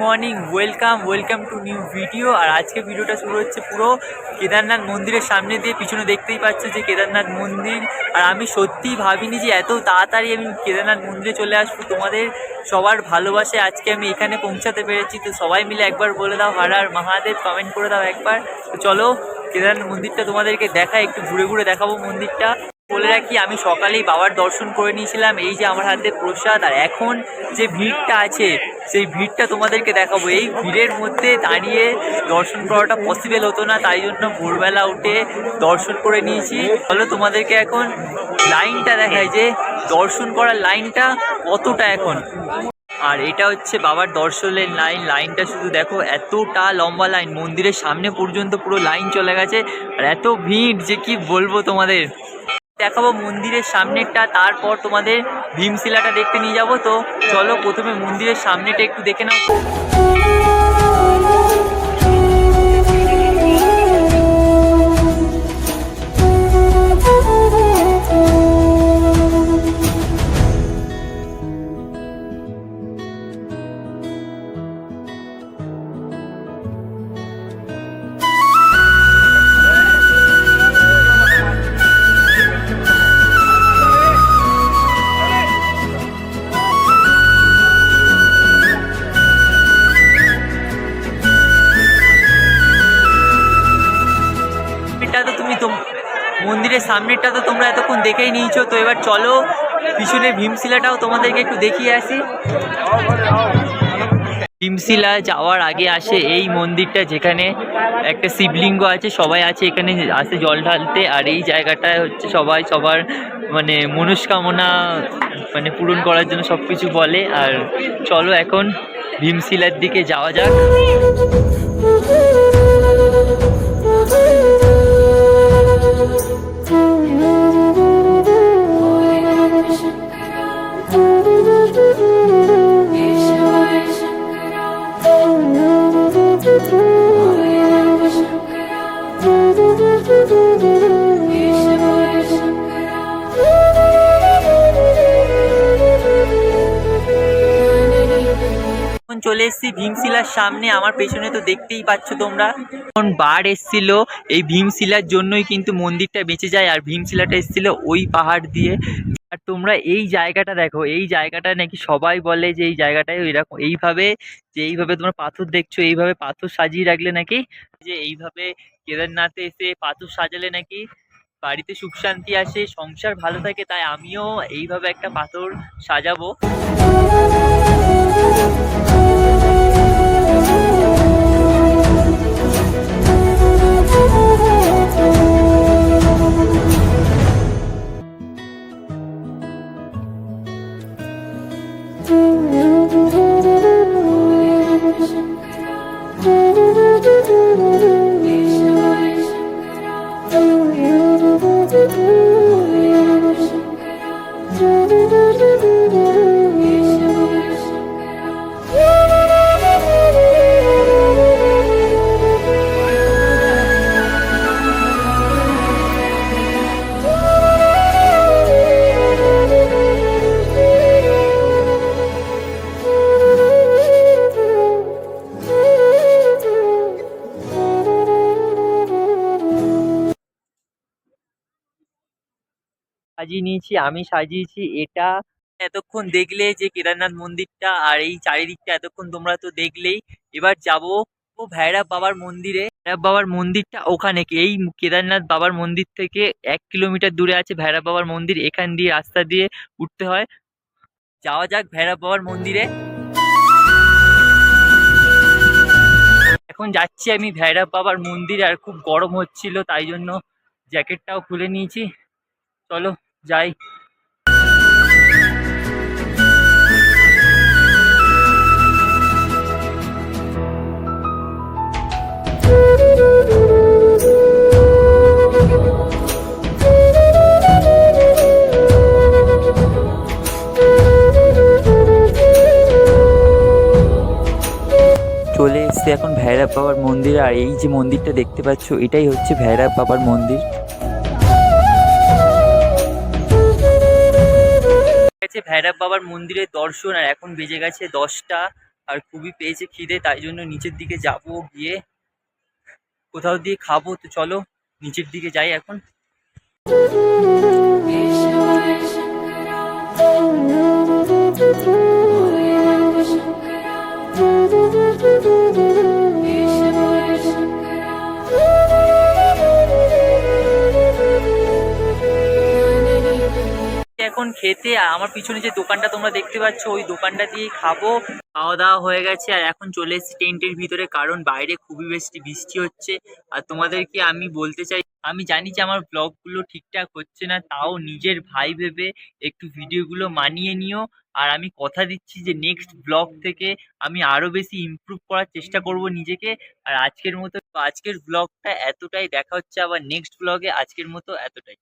Morning, welcome to new video. আর আজকে ভিডিওটা শুরু হচ্ছে পুরো কেদারনাথ মন্দিরের সামনে দিয়ে। পিছনে দেখতেই পাচ্ছ যে কেদারনাথ মন্দির। আর আমি সত্যিই ভাবিনি যে এত তাড়াতাড়ি আমি কেদারনাথ মন্দিরে চলে আসবো। তোমাদের সবার ভালোবাসায় আজকে আমি এখানে পৌঁছাতে পেরেছি। তো সবাই মিলে একবার বলে দাও হর হর মহাদেব, কমেন্ট করে দাও একবার। তো চলো কেদারনাথ মন্দিরটা তোমাদেরকে দেখাই, একটু ঘুরে ঘুরে দেখাবো মন্দিরটা। বলে রাখি, আমি সকালেই বাবার দর্শন করে নিয়েছিলাম। এই যে আমার হাতে প্রসাদ, আর এখন যে ভিড়টা আছে সেই ভিড়টা তোমাদেরকে দেখাবো। এই ভিড়ের মধ্যে দাঁড়িয়ে দর্শন করাটা পসিবল হতো না, তাই জন্য ভোরবেলা উঠে দর্শন করে নিয়েছি। চলো তোমাদেরকে এখন লাইনটা দেখাই যে দর্শন করার লাইনটা কতটা এখন। আর এটা হচ্ছে বাবার দর্শনের লাইনটা শুধু দেখো, এতটা লম্বা লাইন, মন্দিরের সামনে পর্যন্ত পুরো লাইন চলে গেছে। আর এত ভিড় যে কি বলবো তোমাদের। দেখাবো মন্দিরের সামনেরটা, তারপর তোমাদের ভীমশিলাটা দেখতে নিয়ে যাব। তো চলো প্রথমে মন্দিরের সামনেটা একটু দেখে নাও। মন্দিরের সামনেরটা তো তোমরা এতক্ষণ দেখেই নিয়েছো। তো এবার চলো পিছনে ভীমশিলাটাও তোমাদেরকে একটু দেখিয়ে আসি। ভীমশিলা যাওয়ার আগে আসে এই মন্দিরটা, যেখানে একটা শিবলিঙ্গ আছে, সবাই আছে এখানে আসে জল ঢালতে। আর এই জায়গাটায় হচ্ছে সবাই সবার মানে মনস্কামনা মানে পূরণ করার জন্য সব কিছু বলে। আর চলো এখন ভীমশিলার দিকে যাওয়া যাক। চলে এসেছি ভীমশিলার সামনে। আমার পেছনে তো দেখতেই পাচ্ছ তোমরা, এখন বাড় এসেছিল এই ভীমশিলার জন্যই কিন্তু মন্দিরটা বেঁচে যায়। আর ভীমশিলাটা এসেছিল ওই পাহাড় দিয়ে। আর তোমরা এই জায়গাটা দেখো, এই জায়গাটা নাকি সবাই বলে যে এই জায়গাটায় এরকম এইভাবে তোমরা পাথর দেখছো, এইভাবে পাথর সাজিয়ে রাখলে নাকি, যে এইভাবে কেদারনাথে এসে পাথর সাজালে নাকি বাড়িতে সুখ শান্তি আসে, সংসার ভালো থাকে। তাই আমিও এইভাবে একটা পাথর সাজাবো। সাজিয়ে নিয়েছি, আমি সাজিয়েছি এটা। এতক্ষণ দেখলে যে কেদারনাথ মন্দিরটা আর এই চারিদিকটা, এতক্ষণ তোমরা তো দেখলেই। এবার যাবো ভৈরব বাবার মন্দিরে। ভৈরব বাবার মন্দিরটা ওখানে, এই কেদারনাথ বাবার মন্দির থেকে 1 কিলোমিটার দূরে আছে ভৈরব বাবার মন্দির। এখান দিয়ে রাস্তা দিয়ে উঠতে হয়। যাওয়া যাক ভৈরব বাবার মন্দিরে। এখন যাচ্ছি আমি ভৈরব বাবার মন্দিরে। আর খুব গরম হচ্ছিল, তাই জন্য জ্যাকেটটাও খুলে নিয়েছি। চলো যাই। চলে এসছে এখন ভৈরব বাবার মন্দির। আর এই যে মন্দিরটা দেখতে পাচ্ছ, এটাই হচ্ছে ভৈরব বাবার মন্দির। ভৈরব বাবার মন্দিরের দর্শন। আর এখন বেজে গেছে 10টা। আর খুবই পেয়েছে খিদে, তাই জন্য নিচের দিকে যাব, গিয়ে কোথাও দিয়ে খাবো। তো চলো নিচের দিকে যাই এখন। এখন খেতে, আর আমার পিছনে যে দোকানটা তোমরা দেখতে পাচ্ছ ওই দোকানটা দিয়েই খাবো। খাওয়া দাওয়া হয়ে গেছে আর এখন চলে এসেছি টেন্টের ভিতরে, কারণ বাইরে খুবই বেশি বৃষ্টি হচ্ছে। আর তোমাদেরকে আমি বলতে চাই, আমি জানি যে আমার ব্লগগুলো ঠিকঠাক হচ্ছে না, তাও নিজের ভাই ভেবে একটু ভিডিওগুলো মানিয়ে নিও। আর আমি কথা দিচ্ছি যে নেক্সট ব্লগ থেকে আমি আরো বেশি ইমপ্রুভ করার চেষ্টা করব নিজেকে। আর আজকের ব্লগটা এতটাই, দেখা হচ্ছে আবার নেক্সট ব্লগে। আজকের মতো এতটাই।